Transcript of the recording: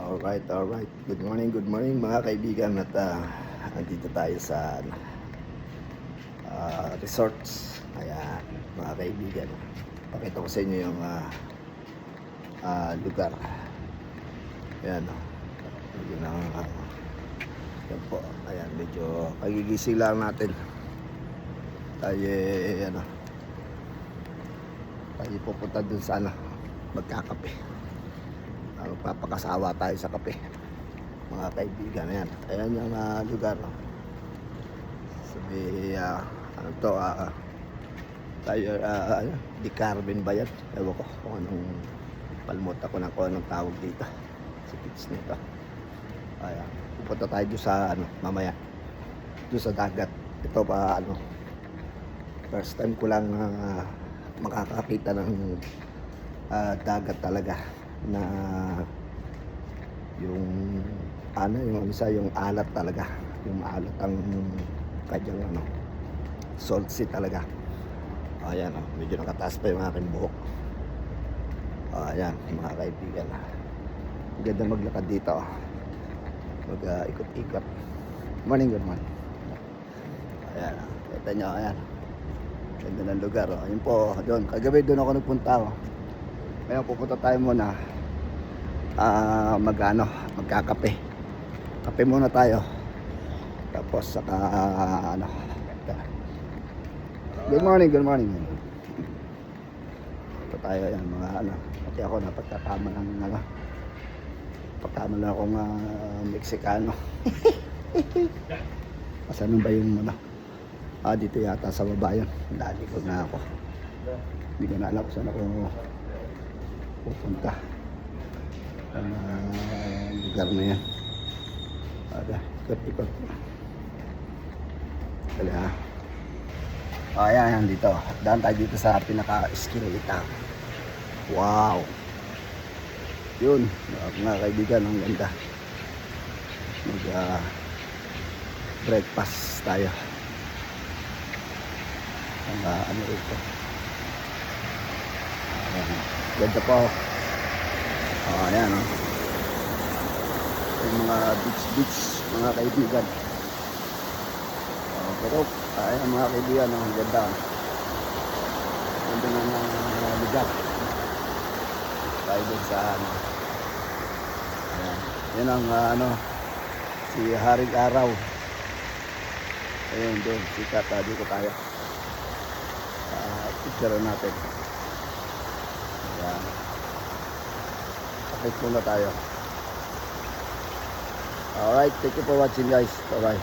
Alright. Good morning mga kaibigan at andito tayo sa resorts. Ayan, mga kaibigan. Pakita ko sa inyo yung lugar. Ayan, yun ang yan po. Ayan, medyo pagigising lang natin. Tayo, tayo pupunta dun sa magkakape. Magpapakasawa tayo sa kape mga kaibigan. Ayan yung lugar, no? Sabi tayo di Carmen ba yan? Ewan ko kung anong palmot ako na kung anong tawag dito sa beach nito. Ayan, pupunta tayo doon sa mamaya doon sa dagat. Ito pa first time ko lang makakakita ng dagat talaga na yung isa yung alat talaga, yung alat ang kanyang salt sea talaga. Ayan, medyo nakataas pa yung aking buhok. Ayan mga kaibigan, ganda maglakad dito, mag-ikot-ikot. Good morning. Ayan, kita nyo, ayan, ganda ng lugar. Ayun po, doon kagabi doon ako nagpunta. Ngayon pupunta tayo muna magkakape. Kape muna tayo. Tapos saka Good morning. Ito tayo yan mga pati ako napagkatama ng pagkama na akong Meksikano. Asan ba yung dito yata sa baba yun. Nalikod na ako. Hindi ko na alam kung saan ako pupunta ang lugar na yan. Ikot. Ayan, dito. Daan tayo dito sa pinaka-eskinita. Wow! Yun, mga kaibigan, ang ganda. Breakfast tayo. Ang ito. Ayan, ganda po. Ayan, yung mga beach, mga kaibigan. Pero ayan mga kaibigan, ang ganda. Ganda ng lugar. Tayo din sa ayan. Yan ang si Haring Araw. Ayun doon, sikat. Dito tayo. Picture natin. Ayan. Pakit muna tayo. Alright, thank you for watching guys. Bye bye.